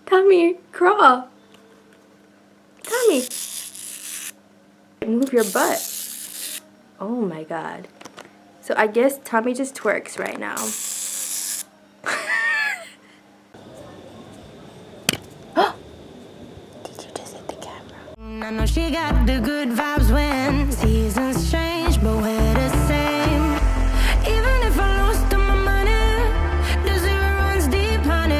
Tommy, crawl. Tommy, move your butt. Oh my god. So I guess Tommy just twerks right now. Did you just hit the camera? I know she got the good vibes when seasons change, but we're the same. Even if I lost all my money, the zero runs deep, honey.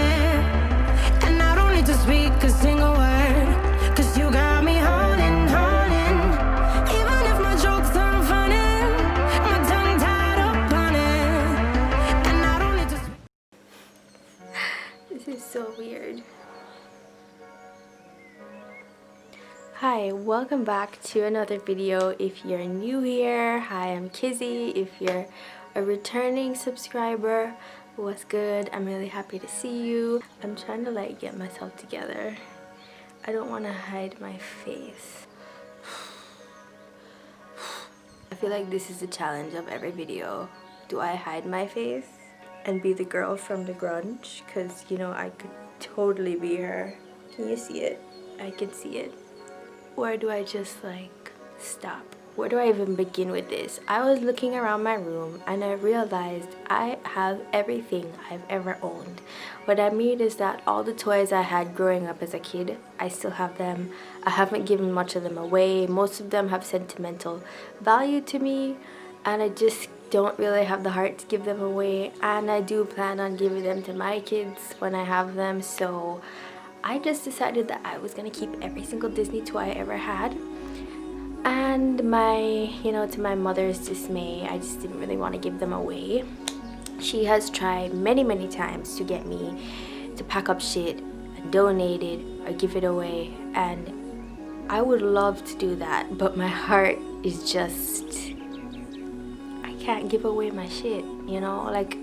And I don't need to speak a single word, cause you got me holding, holding. Even if my jokes aren't funny, my tongue tied up on it. And I don't need to speak. This is so weird. Hi, welcome back to another video. If you're new here, hi, I'm Kizzy. If you're a returning subscriber, what's good? I'm really happy to see you. I'm trying to like get myself together. I don't want to hide my face. I feel like this is the challenge of every video. Do I hide my face and be the girl from the grunge? Because you know, I could totally be her. Can you see it? I can see it. Or do I just like stop? Where do I even begin with this? I was looking around my room and I realized I have everything I've ever owned. What I mean is that all the toys I had growing up as a kid, I still have them. I haven't given much of them away. Most of them have sentimental value to me and I just don't really have the heart to give them away, and I do plan on giving them to my kids when I have them. So I just decided that I was gonna keep every single Disney toy I ever had, and to my mother's dismay, I just didn't really want to give them away. She has tried many times to get me to pack up shit and donate it or give it away, and I would love to do that, but my heart is just, I can't give away my shit, you know? Like,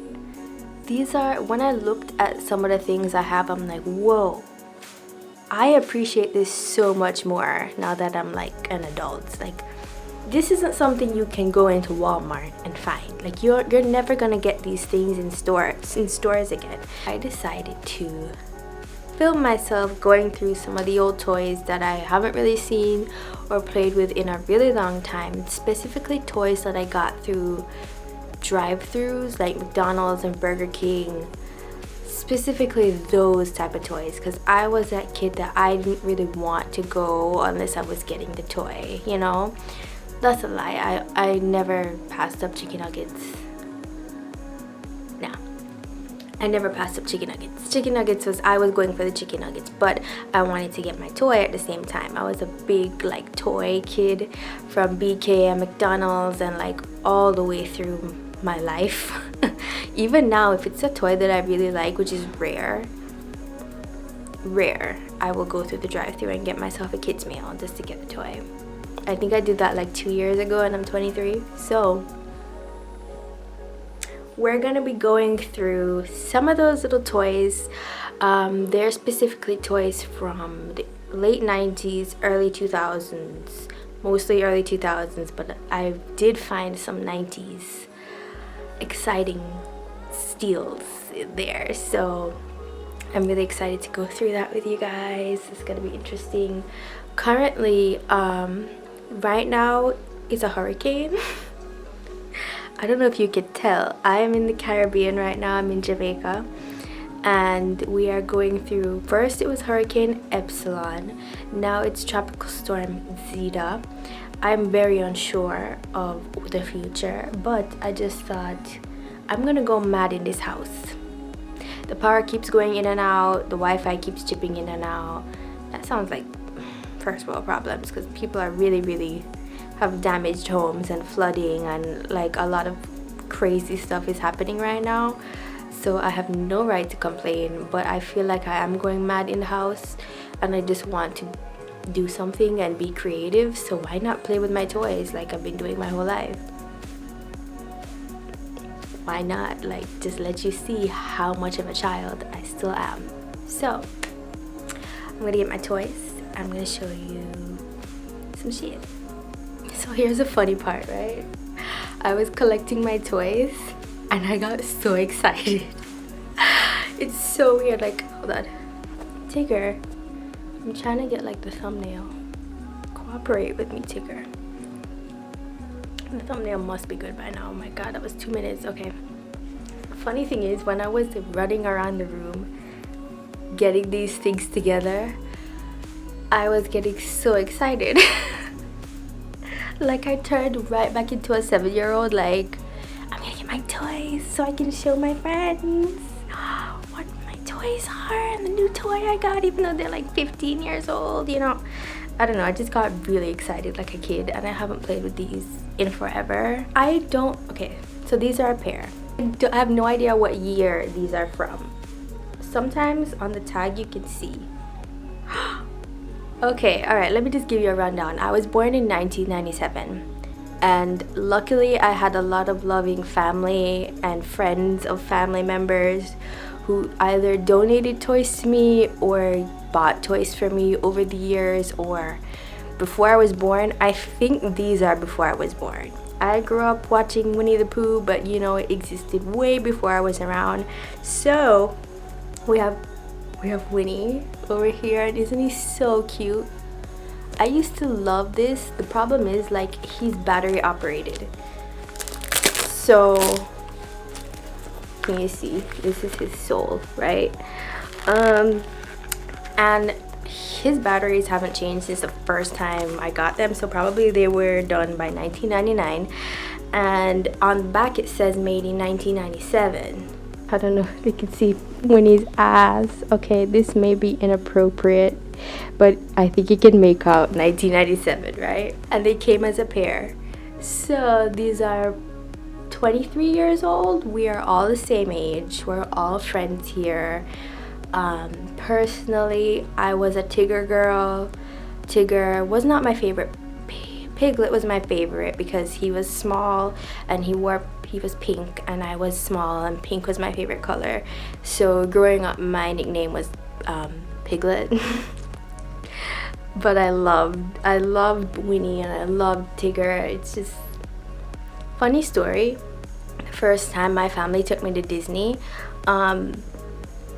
these are, when I looked at some of the things I have, I'm like, whoa, I appreciate this so much more now that I'm like an adult. Like, this isn't something you can go into Walmart and find. Like, you're never gonna get these things in stores again. I decided to film myself going through some of the old toys that I haven't really seen or played with in a really long time, specifically toys that I got through drive-thrus like McDonald's and Burger King. Specifically those type of toys, because I was that kid that I didn't really want to go unless I was getting the toy, you know? That's a lie. I never passed up chicken nuggets. No, I never passed up chicken nuggets. Chicken nuggets was, I was going for the chicken nuggets, but I wanted to get my toy at the same time. I was a big like toy kid from BK and McDonald's and like all the way through my life. Even now, if it's a toy that I really like, which is rare, I will go through the drive-thru and get myself a kids meal just to get the toy. I think I did that like 2 years ago and I'm 23. So we're gonna be going through some of those little toys. They're specifically toys from the late 90s, early 2000s, mostly early 2000s, but I did find some 90s exciting steals there, so I'm really excited to go through that with you guys. It's gonna be interesting. Currently, right now is a hurricane. I don't know if you could tell. I am in the Caribbean right now. I'm in Jamaica, and we are going through, first it was Hurricane Epsilon, now it's Tropical Storm Zeta. I'm very unsure of the future, but I just thought I'm gonna go mad in this house. The power keeps going in and out, the Wi-Fi keeps chipping in and out. That sounds like first world problems, because people are really have damaged homes and flooding, and like a lot of crazy stuff is happening right now. So I have no right to complain, but I feel like I am going mad in the house and I just want to do something and be creative. So why not play with my toys like I've been doing my whole life? Why not like just let you see how much of a child I still am? So I'm gonna get my toys. I'm gonna show you some shit. So here's the funny part, right? I was collecting my toys and I got so excited. It's so weird. Like, hold on. Tigger, I'm trying to get like the thumbnail. Cooperate with me, Tigger. The thumbnail must be good by now. Oh my god, that was 2 minutes. Okay. Funny thing is, when I was running around the room getting these things together, I was getting so excited. Like I turned right back into a 7-year-old. Like, I'm gonna get my toys so I can show my friends what my toys are and the new toy I got, even though they're like 15 years old, you know. I don't know, I just got really excited like a kid, and I haven't played with these in forever. Okay, so these are a pair. I have no idea what year these are from. Sometimes on the tag you can see. Okay, alright, let me just give you a rundown. I was born in 1997, and luckily I had a lot of loving family and friends of family members who either donated toys to me or bought toys for me over the years, or before I was born. I think these are before I was born. I grew up watching Winnie the Pooh, but you know, it existed way before I was around. So we have Winnie over here, and isn't he so cute? I used to love this. The problem is, like, he's battery operated. So can you see? This is his soul, right? And his batteries haven't changed since the first time I got them, so probably they were done by 1999. And on the back it says made in 1997. I don't know if you can see Winnie's ass. Okay, this may be inappropriate, but I think you can make out 1997, right? And they came as a pair. So these are 23 years old. We are all the same age. We're all friends here. Personally, I was a Tigger girl. Tigger was not my favorite. Piglet was my favorite because he was small and he was pink, and I was small and pink was my favorite color. So growing up, my nickname was Piglet. But I loved Winnie and I loved Tigger. It's just funny story. The first time my family took me to Disney,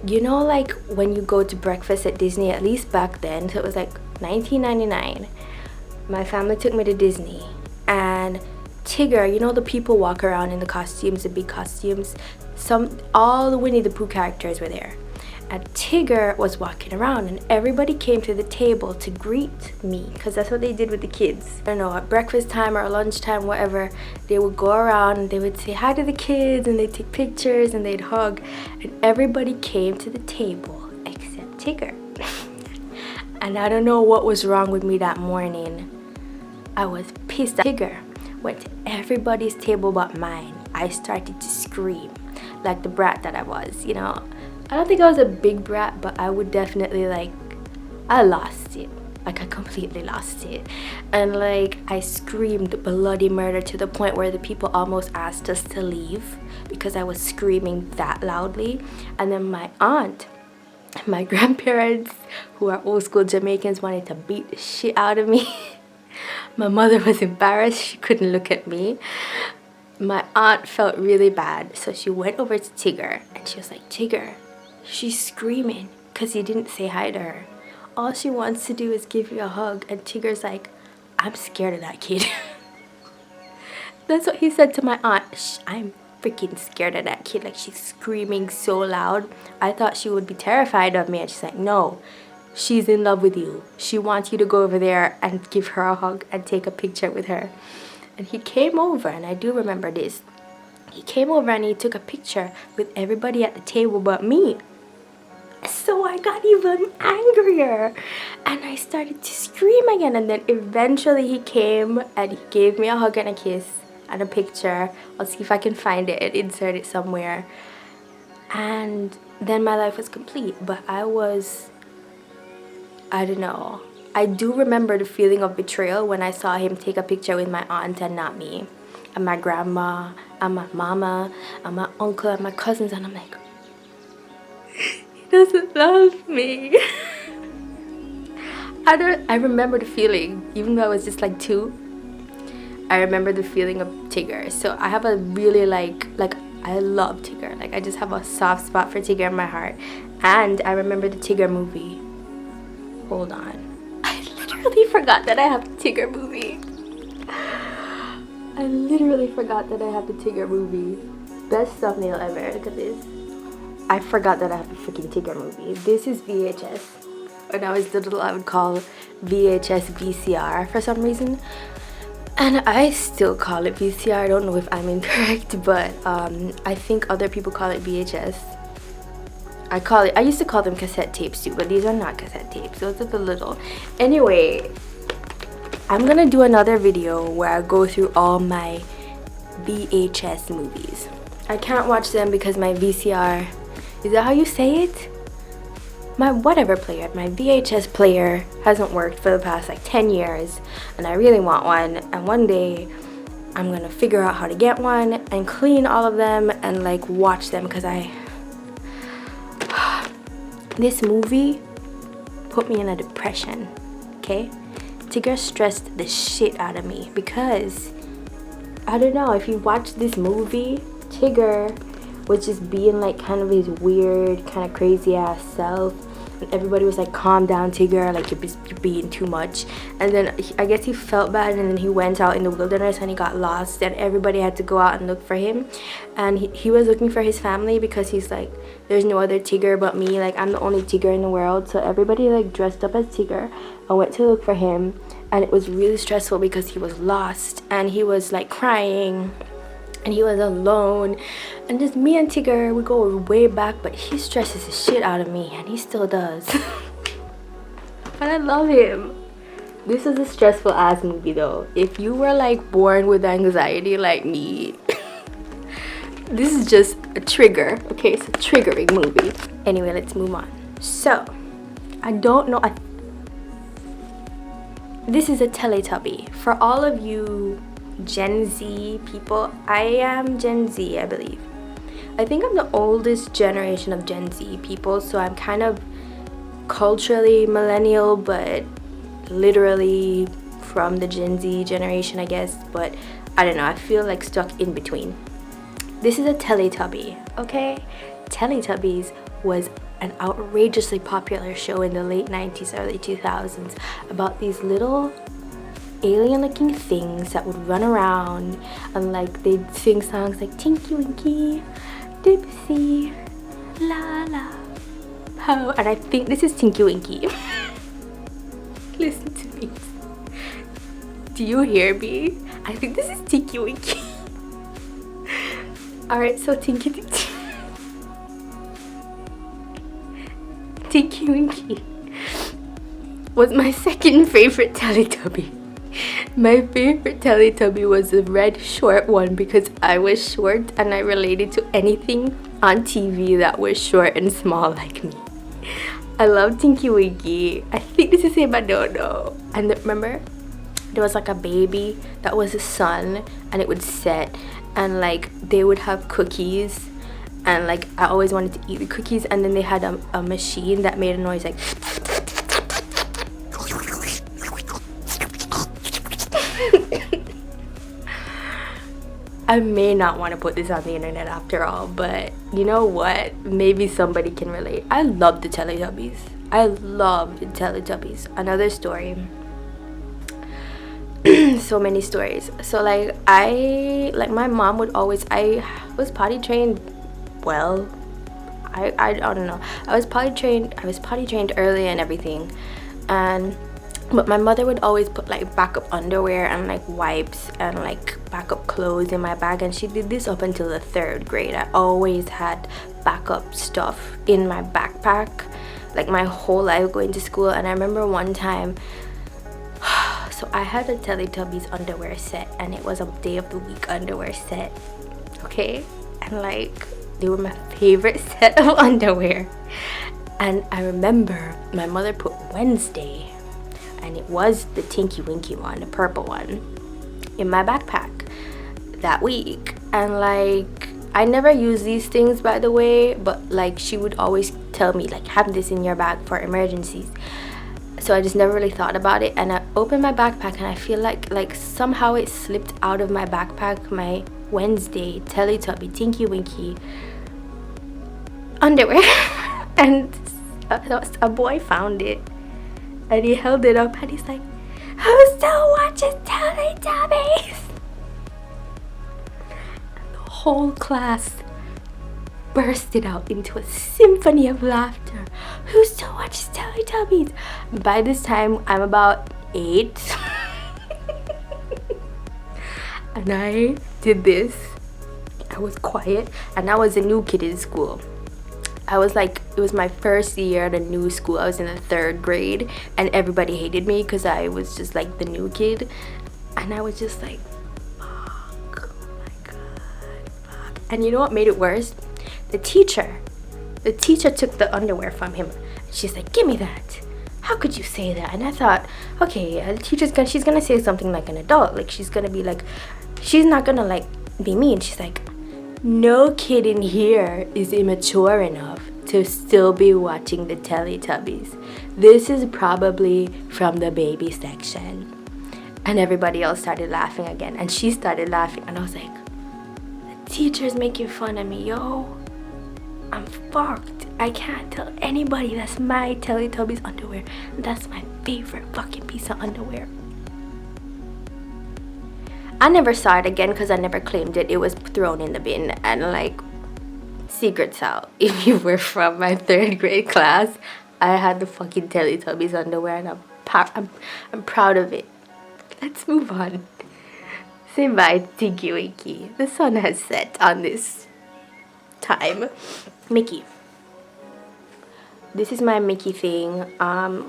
you know, like when you go to breakfast at Disney, at least back then, so it was like 1999, my family took me to Disney, and Tigger, you know, the people walk around in the costumes, the big costumes, all the Winnie the Pooh characters were there, and Tigger was walking around, and everybody came to the table to greet me, because that's what they did with the kids. I don't know, at breakfast time or lunchtime, whatever, they would go around and they would say hi to the kids, and they'd take pictures and they'd hug, and everybody came to the table except Tigger. And I don't know what was wrong with me that morning. I was pissed. Tigger went to everybody's table but mine. I started to scream like the brat that I was, you know. I don't think I was a big brat, but I would definitely, like, I lost it. Like, I completely lost it. And like, I screamed bloody murder to the point where the people almost asked us to leave because I was screaming that loudly. And then my aunt, my grandparents, who are old school Jamaicans, wanted to beat the shit out of me. My mother was embarrassed. She couldn't look at me. My aunt felt really bad, so she went over to Tigger and she was like, Tigger, she's screaming because you didn't say hi to her. All she wants to do is give you a hug. And Tigger's like, I'm scared of that kid. That's what he said to my aunt. I'm freaking scared of that kid. Like, she's screaming so loud. I thought she would be terrified of me, and she's like, no, she's in love with you. She wants you to go over there and give her a hug and take a picture with her. And he came over, and I do remember this. He came over and he took a picture with everybody at the table but me. So I got even angrier and I started to scream again, and then eventually he came and he gave me a hug and a kiss and a picture. I'll see if I can find it and insert it somewhere. And then my life was complete. But I don't know. I do remember the feeling of betrayal when I saw him take a picture with my aunt and not me, and my grandma and my mama and my uncle and my cousins, and I'm like, he doesn't love me. I remember the feeling, even though I was just like 2. I remember the feeling of Tigger. So I have a really like I love Tigger. Like, I just have a soft spot for Tigger in my heart. And I remember the Tigger movie. Hold on. I literally forgot that I have the Tigger movie. I literally forgot that I have the Tigger movie. Best thumbnail ever. Look at this. I forgot that I have the freaking Tigger movie. This is VHS. When I was little, I would call VHS VCR for some reason. And I still call it VCR. I don't know if I'm incorrect, but I think other people call it VHS. I used to call them cassette tapes too, but these are not cassette tapes. Those are the little. Anyway, I'm gonna do another video where I go through all my VHS movies. I can't watch them because my VCR, is that how you say it? My whatever player, my VHS player hasn't worked for the past like 10 years, and I really want one, and one day I'm gonna figure out how to get one and clean all of them and like watch them, because this movie put me in a depression, okay? Tigger stressed the shit out of me because, I don't know, if you watch this movie, Tigger was just being like kind of his weird, kind of crazy ass self. And everybody was like, calm down, Tigger, like you're being too much. And then I guess he felt bad, and then he went out in the wilderness and he got lost, and everybody had to go out and look for him. And he was looking for his family because he's like, there's no other Tigger but me, like I'm the only Tigger in the world. So everybody like dressed up as Tigger and went to look for him, and it was really stressful because he was lost and he was like crying. And he was alone, and just me and Tigger, we go way back, but he stresses the shit out of me, and he still does. But I love him. This is a stressful ass movie though. If you were like born with anxiety like me, this is just a trigger, okay? It's a triggering movie. Anyway, let's move on. So, I don't know, this is a Teletubby. For all of you Gen Z people, I am Gen Z, I believe. I think I'm the oldest generation of Gen Z people, so I'm kind of culturally millennial, but literally from the Gen Z generation, I guess. But I don't know, I feel like stuck in between. This is a Teletubby, okay? Teletubbies was an outrageously popular show in the late 90s, early 2000s about these little alien looking things that would run around, and like they'd sing songs like Tinky Winky, Dipsy, La La Ho, and I think this is Tinky Winky. Listen to me. Do you hear me? I think this is Tinky Winky. Alright, so Tinky Winky was my second favorite Teletubby. My favorite Teletubby was the red short one because I was short and I related to anything on TV that was short and small like me. I love Tinky Winky. I think this is him, I don't know. And remember, there was like a baby that was a sun, and it would set, and like they would have cookies, and like I always wanted to eat the cookies, and then they had a machine that made a noise like I may not want to put this on the internet after all, but you know what? Maybe somebody can relate. I love the Teletubbies. I love the Teletubbies. Another story. So many stories. So like my mom would always, I was potty trained well. I don't know. I was potty trained early and everything. But my mother would always put like backup underwear and like wipes and like backup clothes in my bag, and she did this up until the 3rd grade. I always had backup stuff in my backpack like my whole life going to school. And I remember one time, so I had a Teletubbies underwear set, and it was a day of the week underwear set, okay? And like they were my favorite set of underwear. And I remember my mother put Wednesday, and it was the Tinky Winky one, the purple one, in my backpack that week. And like I never use these things, by the way, but like she would always tell me like, have this in your bag for emergencies. So I just never really thought about it, and I opened my backpack and I feel like somehow it slipped out of my backpack, my Wednesday Teletubby Tinky Winky underwear. And a boy found it, And he held it up and he's like, who still watches Teletubbies? And the whole class bursted out into a symphony of laughter. Who still watches Teletubbies? By this time, I'm about 8. And I did this. I was quiet, and I was a new kid in school. I was like, it was my first year at a new school. I was in the 3rd grade, and everybody hated me because I was just like the new kid. And I was just like, fuck, oh my god, fuck. And you know what made it worse? The teacher took the underwear from him. She's like, give me that. How could you say that? And I thought, okay, the she's gonna say something like an adult. Like, she's gonna be like, she's not gonna like be mean. She's like, no kid in here is immature enough to still be watching the Teletubbies. This is probably from the baby section. And everybody else started laughing again. And she started laughing. And I was like, the teacher's making fun of me, yo. I'm fucked. I can't tell anybody that's my Teletubbies underwear. That's my favorite fucking piece of underwear. I never saw it again because I never claimed it. It was thrown in the bin. And like, secrets out. If you were from my 3rd grade class, I had the fucking Teletubbies underwear, and I'm proud of it. Let's move on. Say bye, Tinky Winky. The sun has set on this time. Mickey. This is my Mickey thing. I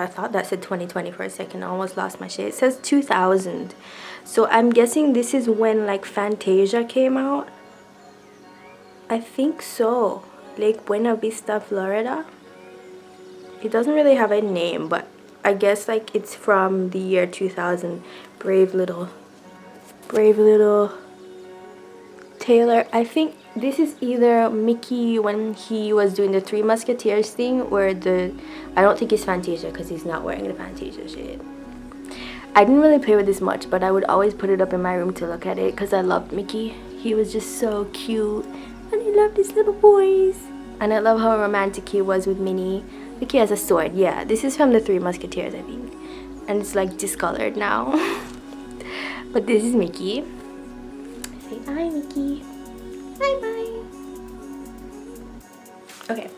thought that said 2020 for a second. I almost lost my shit. It says 2000. So I'm guessing this is when like Fantasia came out. I think so. Lake Buena Vista, Florida. It doesn't really have a name, but I guess like it's from the year 2000. Brave little Taylor. I think this is either Mickey when he was doing the Three Musketeers thing, or I don't think it's Fantasia because he's not wearing the Fantasia shit. I didn't really play with this much, but I would always put it up in my room to look at it because I loved Mickey. He was just so cute, and I loved his little boys. And I love how romantic he was with Minnie. Mickey has a sword. Yeah, this is from the Three Musketeers, I think. And it's like discolored now. But this is Mickey. Say hi, Mickey. Bye bye. Okay.